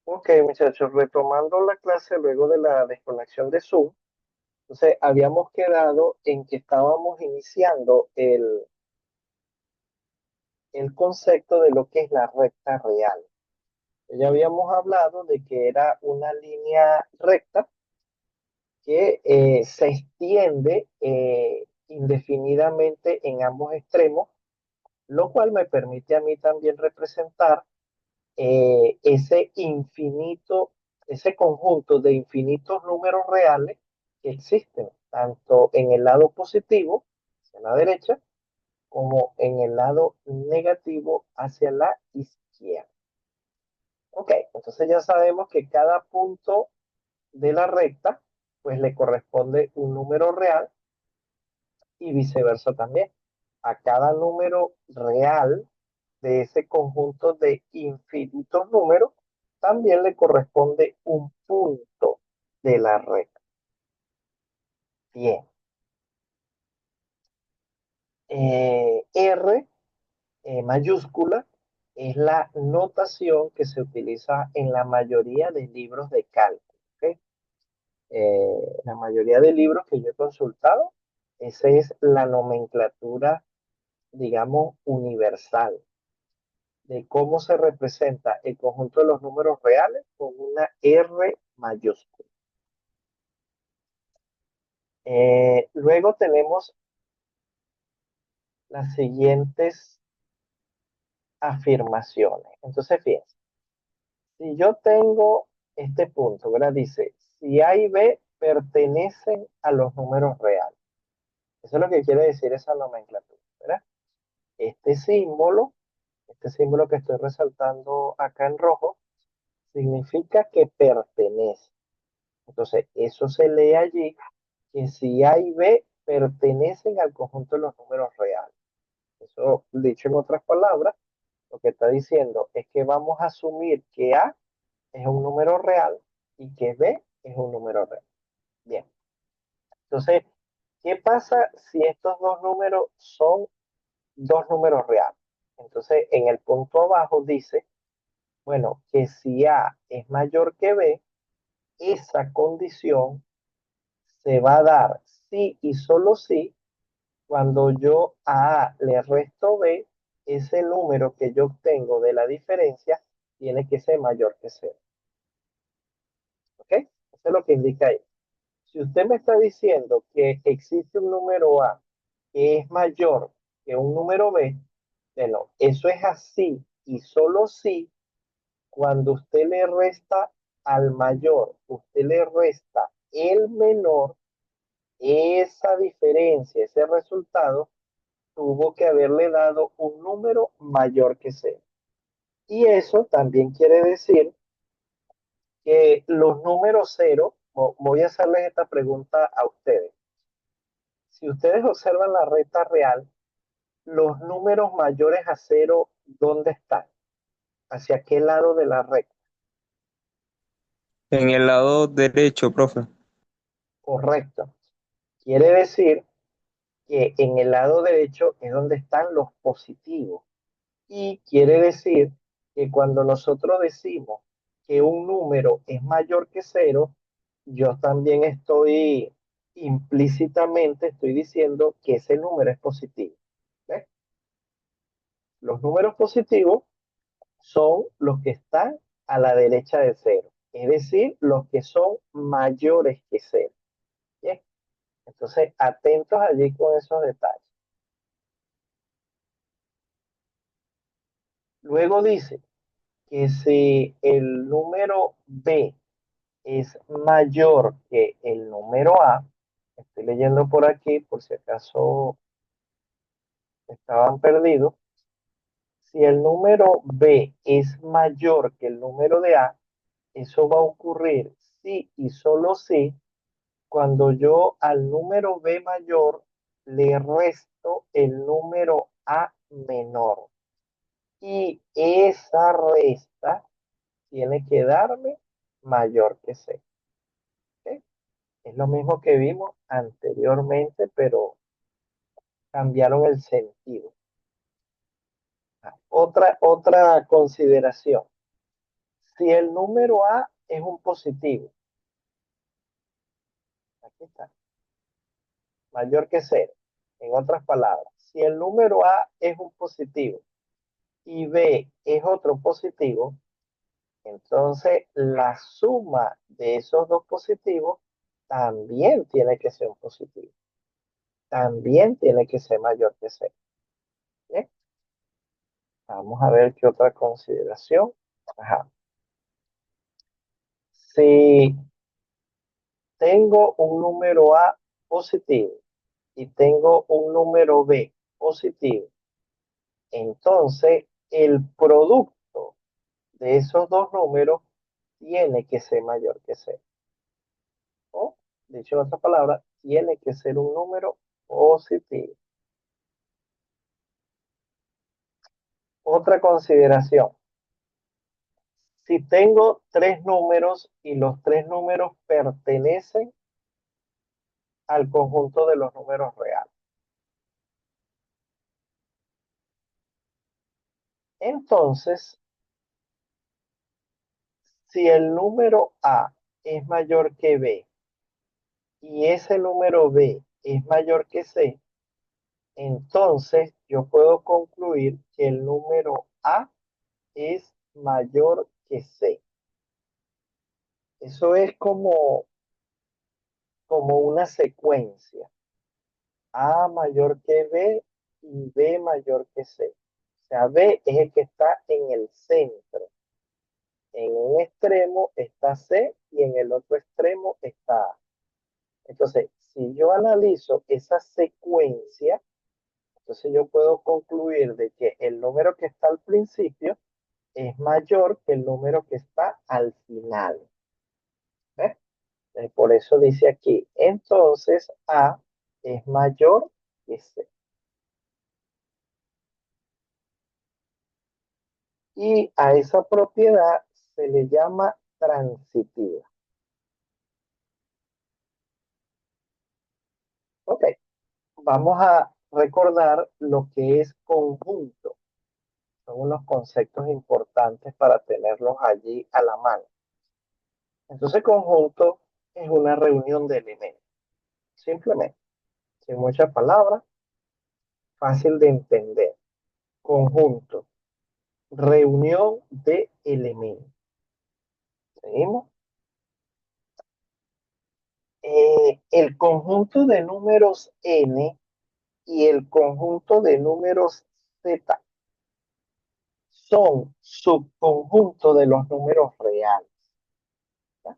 Ok, muchachos, retomando la clase luego de la desconexión de Zoom, entonces habíamos quedado en que estábamos iniciando el concepto de lo que es la recta real. Ya habíamos hablado de que era una línea recta que se extiende indefinidamente en ambos extremos, lo cual me permite a mí también representar ese infinito, ese conjunto de infinitos números reales que existen, tanto en el lado positivo, hacia la derecha, como en el lado negativo, hacia la izquierda. Ok, entonces ya sabemos que cada punto de la recta, pues le corresponde un número real y viceversa también. A cada número real de ese conjunto de infinitos números, también le corresponde un punto de la recta. Bien. R mayúscula es la notación que se utiliza en la mayoría de libros de cálculo. ¿Ok? La mayoría de libros que yo he consultado, esa es la nomenclatura, digamos, universal de cómo se representa el conjunto de los números reales con una R mayúscula. Luego tenemos las siguientes afirmaciones. Entonces, fíjense, si yo tengo este punto, ¿verdad? Dice, si A y B pertenecen a los números reales. Eso es lo que quiere decir esa nomenclatura, ¿verdad? Este símbolo, este símbolo que estoy resaltando acá en rojo, significa que pertenece. Entonces, eso se lee allí que si A y B pertenecen al conjunto de los números reales. Eso, dicho en otras palabras, lo que está diciendo es que vamos a asumir que A es un número real y que B es un número real. Bien. Entonces, ¿qué pasa si estos dos números son dos números reales? Entonces, en el punto abajo dice, bueno, que si A es mayor que B, esa condición se va a dar sí y solo sí cuando yo a le resto b, ese número que yo obtengo de la diferencia tiene que ser mayor que cero. ¿Ok? Eso es lo que indica ahí. Si usted me está diciendo que existe un número a que es mayor que un número b, bueno, eso es así y solo si cuando usted le resta al mayor, usted le resta el menor, esa diferencia, ese resultado tuvo que haberle dado un número mayor que cero. Y eso también quiere decir que los números cero, voy a hacerles esta pregunta a ustedes. Si ustedes observan la recta real, los números mayores a cero, ¿dónde están? ¿Hacia qué lado de la recta? En el lado derecho, profe. Correcto. Quiere decir que en el lado derecho es donde están los positivos. Y quiere decir que cuando nosotros decimos que un número es mayor que cero, yo también estoy implícitamente estoy diciendo que ese número es positivo. ¿Ves? Los números positivos son los que están a la derecha de cero, es decir, los que son mayores que cero. ¿Bien? Entonces, atentos allí con esos detalles. Luego dice que si el número B es mayor que el número A, estoy leyendo por aquí por si acaso estaban perdidos, si el número B es mayor que el número de A, eso va a ocurrir sí y solo sí cuando yo al número B mayor le resto el número A menor. Y esa resta tiene que darme mayor que C. ¿Ok? Es lo mismo que vimos anteriormente, pero cambiaron el sentido. Otra consideración. Si el número A es un positivo, aquí está, mayor que cero. En otras palabras, si el número A es un positivo y B es otro positivo, entonces la suma de esos dos positivos también tiene que ser un positivo. También tiene que ser mayor que cero. ¿Bien? Vamos a ver qué otra consideración. Ajá. Si tengo un número A positivo y tengo un número B positivo, entonces el producto de esos dos números tiene que ser mayor que cero. O, dicho en otras palabras, tiene que ser un número positivo. Otra consideración. Si tengo tres números y los tres números pertenecen al conjunto de los números reales, entonces, si el número A es mayor que B y ese número B es mayor que C, entonces yo puedo concluir que el número A es mayor que C. Eso es como una secuencia. A mayor que B y B mayor que C. O sea, B es el que está en el centro. En un extremo está C y en el otro extremo está A. Entonces, si yo analizo esa secuencia, entonces yo puedo concluir de que el número que está al principio es mayor que el número que está al final. ¿Ves? Por eso dice aquí, entonces A es mayor que C. Y a esa propiedad se le llama transitiva. Ok, vamos a recordar lo que es conjunto. Son unos conceptos importantes para tenerlos allí a la mano. Entonces, conjunto es una reunión de elementos. Simplemente, sin muchas palabras, fácil de entender. Conjunto, reunión de elementos. ¿Seguimos? El conjunto de números n y el conjunto de números z son subconjuntos de los números reales. ¿Ya?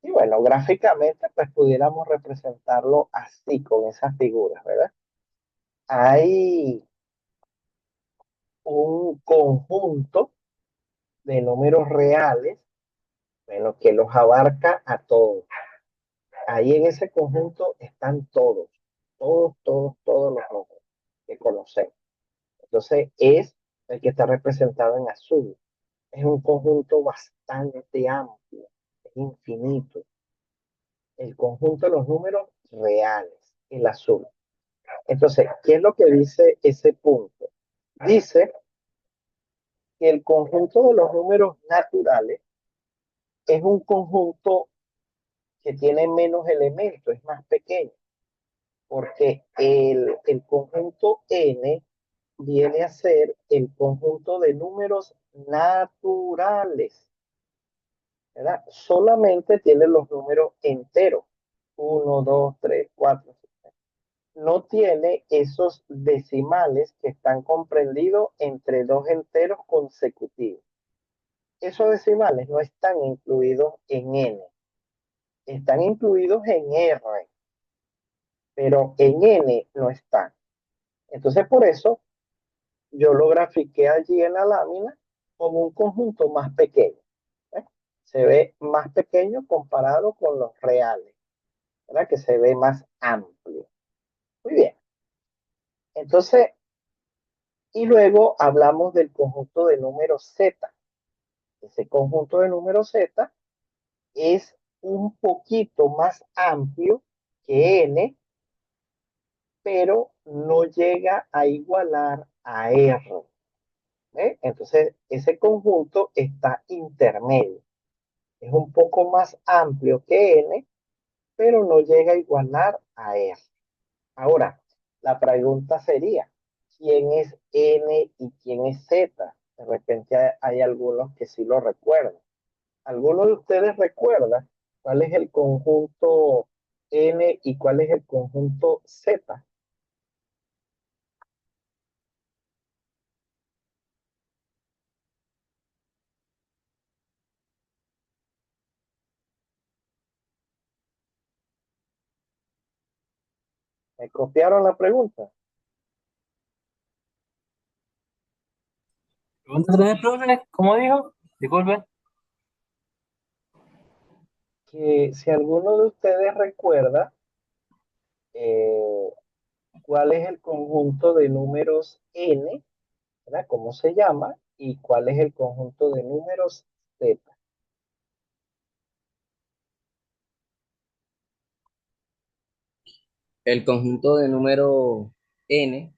Y bueno, gráficamente, pues pudiéramos representarlo así, con esas figuras, ¿verdad? Hay un conjunto de números reales, bueno, que los abarca a todos. Ahí en ese conjunto están todos los números que conocemos. Entonces es el que está representado en azul. Es un conjunto bastante amplio, es infinito. El conjunto de los números reales, el azul. Entonces, ¿qué es lo que dice ese punto? Dice que el conjunto de los números naturales es un conjunto que tiene menos elementos, es más pequeño, porque el conjunto n viene a ser el conjunto de números naturales, ¿verdad? Solamente tiene los números enteros, uno, 2, 3, 4. No tiene esos decimales que están comprendidos entre dos enteros consecutivos. Esos decimales no están incluidos en n, están incluidos en r, pero en n no están. Entonces, por eso yo lo grafiqué allí en la lámina como un conjunto más pequeño. ¿Eh? Se ve más pequeño comparado con los reales, ¿verdad? Que se ve más amplio. Muy bien. Entonces, y luego hablamos del conjunto de números Z. Ese conjunto de números Z es un poquito más amplio que N, pero no llega a igualar a R. Entonces, ese conjunto está intermedio. Es un poco más amplio que N, pero no llega a igualar a R. Ahora, la pregunta sería, ¿quién es N y quién es Z? De repente hay algunos que sí lo recuerdan. ¿Alguno de ustedes recuerda cuál es el conjunto N y cuál es el conjunto Z? ¿Me copiaron la pregunta? Pregunta otra vez, profe, ¿cómo dijo? Disculpe. Que si alguno de ustedes recuerda eh, cuál es el conjunto de números N, ¿verdad? ¿Cómo se llama? Y cuál es el conjunto de números Z. El conjunto de número n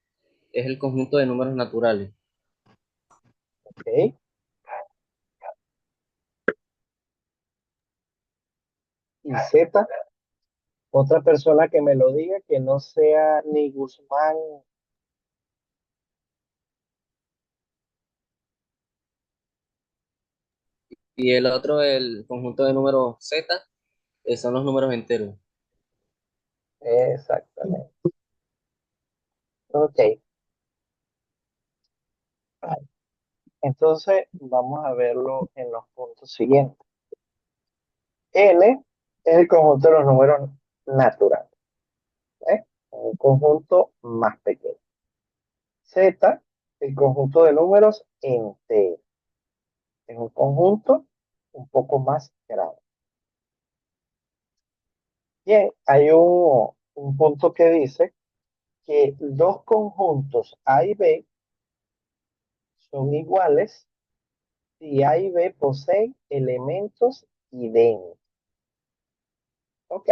es el conjunto de números naturales. ¿Ok? Y Z, otra persona que me lo diga que no sea ni Guzmán. Y el otro, el conjunto de números z, son los números enteros. Exactamente. Ok. Entonces, vamos a verlo en los puntos siguientes. N es el conjunto de los números naturales, ¿eh? Un conjunto más pequeño. Z, el conjunto de números enteros. Es un conjunto un poco más grande. Bien, hay un punto que dice que dos conjuntos A y B son iguales si A y B poseen elementos idénticos. Ok,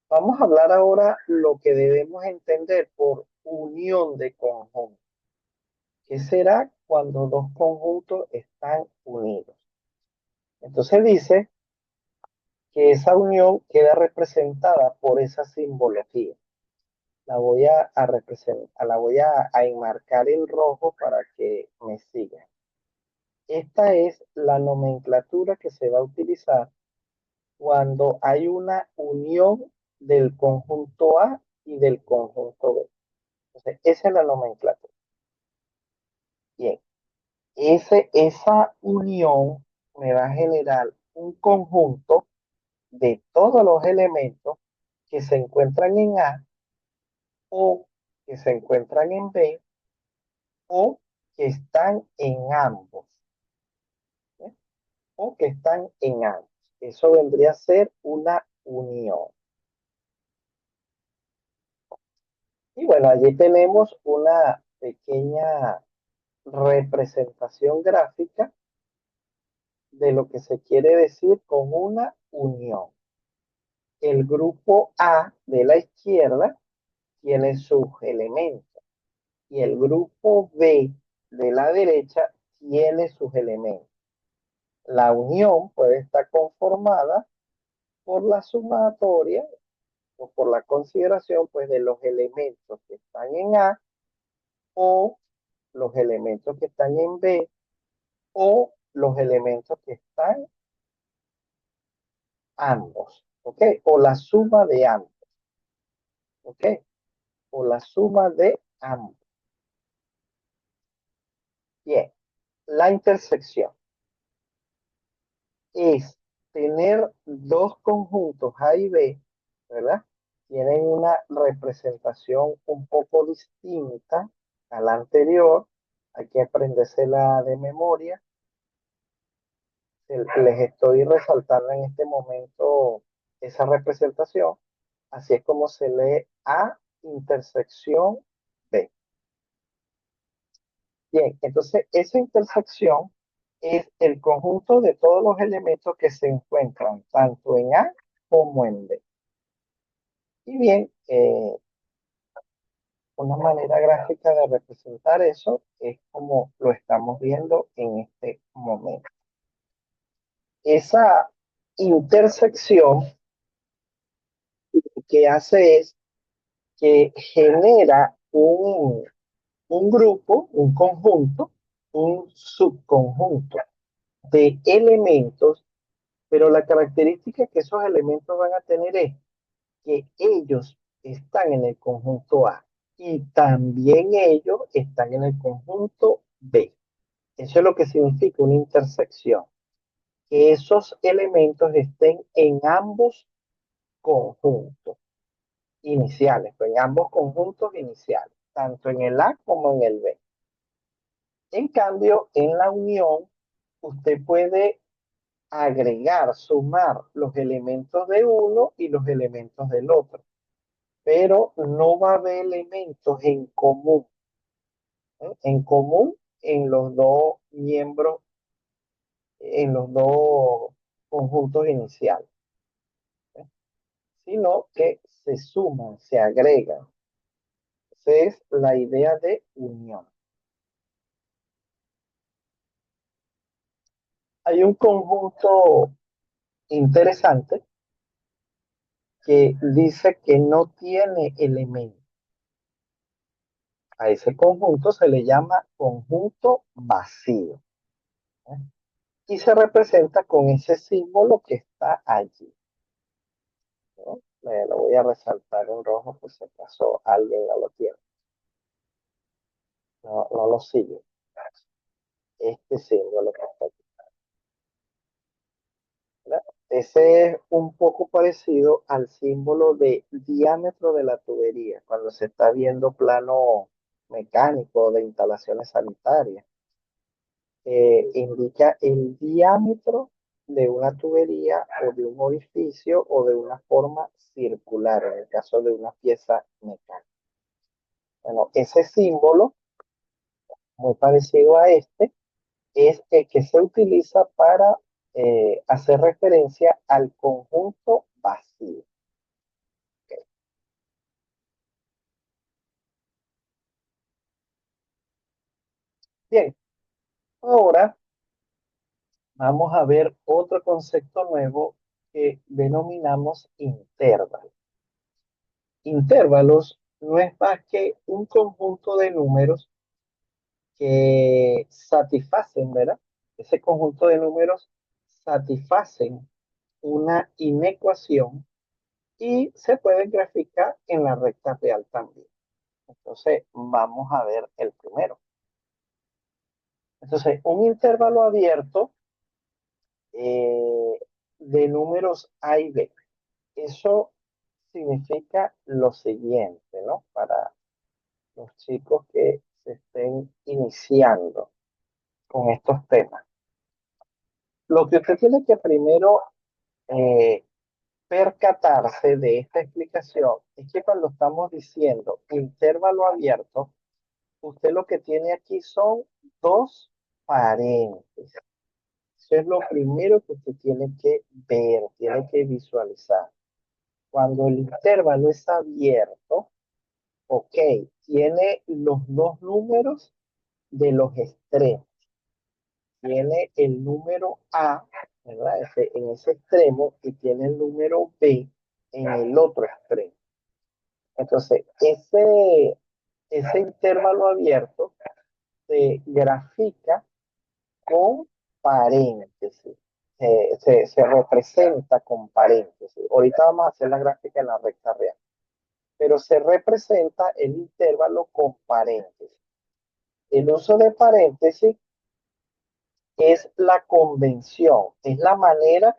vamos a hablar ahora lo que debemos entender por unión de conjuntos. ¿Qué será cuando dos conjuntos están unidos? Entonces dice que esa unión queda representada por esa simbología. La voy a enmarcar en rojo para que me sigan. Esta es la nomenclatura que se va a utilizar cuando hay una unión del conjunto A y del conjunto B. Entonces, esa es la nomenclatura. Bien, esa unión me va a generar un conjunto de todos los elementos que se encuentran en A o que se encuentran en B o que están en ambos. ¿Eh? O que están en ambos. Eso vendría a ser una unión. Y bueno, allí tenemos una pequeña representación gráfica de lo que se quiere decir con una unión. El grupo A de la izquierda tiene sus elementos y el grupo B de la derecha tiene sus elementos. La unión puede estar conformada por la sumatoria o por la consideración pues, de los elementos que están en A o los elementos que están en B o los elementos que están ambos, ¿ok? O la suma de ambos, ¿ok? O la suma de ambos. Bien, la intersección es tener dos conjuntos A y B, ¿verdad? Tienen una representación un poco distinta a la anterior. Hay que aprendérsela de memoria. Les estoy resaltando en este momento esa representación. Así es como se lee A intersección B. Bien, entonces esa intersección es el conjunto de todos los elementos que se encuentran tanto en A como en B. Y bien, una manera gráfica de representar eso es como lo estamos viendo en este momento. Esa intersección que hace es que genera un grupo, un conjunto, un subconjunto de elementos, pero la característica que esos elementos van a tener es que ellos están en el conjunto A y también ellos están en el conjunto B. Eso es lo que significa una intersección, que esos elementos estén en ambos conjuntos iniciales, pues en ambos conjuntos iniciales, tanto en el A como en el B. En cambio, en la unión, usted puede agregar, sumar los elementos de uno y los elementos del otro, pero no va a haber elementos en común, ¿eh? En común en los dos miembros, en los dos conjuntos iniciales, ¿eh? Sino que se suman, se agregan. Esa es la idea de unión. Hay un conjunto interesante que dice que no tiene elementos. A ese conjunto se le llama conjunto vacío, ¿eh? Y se representa con ese símbolo que está allí, ¿no? Me lo voy a resaltar en rojo por si acaso alguien no lo tiene. No, no lo sigue. Este símbolo que está aquí, ¿verdad? Ese es un poco parecido al símbolo de diámetro de la tubería, cuando se está viendo plano mecánico de instalaciones sanitarias. Indica el diámetro de una tubería o de un orificio o de una forma circular, en el caso de una pieza mecánica. Bueno, ese símbolo, muy parecido a este, es el que se utiliza para hacer referencia al conjunto vacío. Okay. Bien, ahora vamos a ver otro concepto nuevo que denominamos intervalo. Intervalos no es más que un conjunto de números que satisfacen, ¿verdad? Ese conjunto de números satisfacen una inecuación y se puede graficar en la recta real también. Entonces, vamos a ver el primero. Entonces, un intervalo abierto eh, de números A y B. Eso significa lo siguiente, ¿no? Para los chicos que se estén iniciando con estos temas. Lo que usted tiene que primero eh, percatarse de esta explicación es que cuando estamos diciendo intervalo abierto, usted lo que tiene aquí son dos paréntesis. Eso es lo primero que usted tiene que ver, tiene que visualizar. Cuando el intervalo es abierto, ok, tiene los dos números de los extremos. Tiene el número A, ¿verdad? En ese extremo y tiene el número B en el otro extremo. Entonces, ese intervalo abierto se grafica con paréntesis. Se representa con paréntesis. Ahorita vamos a hacer la gráfica en la recta real. Pero se representa el intervalo con paréntesis. El uso de paréntesis es la convención, es la manera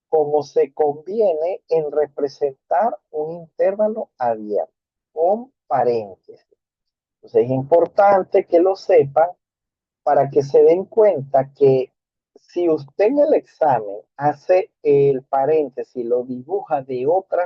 como se conviene en representar un intervalo abierto, con paréntesis. Entonces es importante que lo sepan para que se den cuenta que si usted en el examen hace el paréntesis, lo dibuja de otra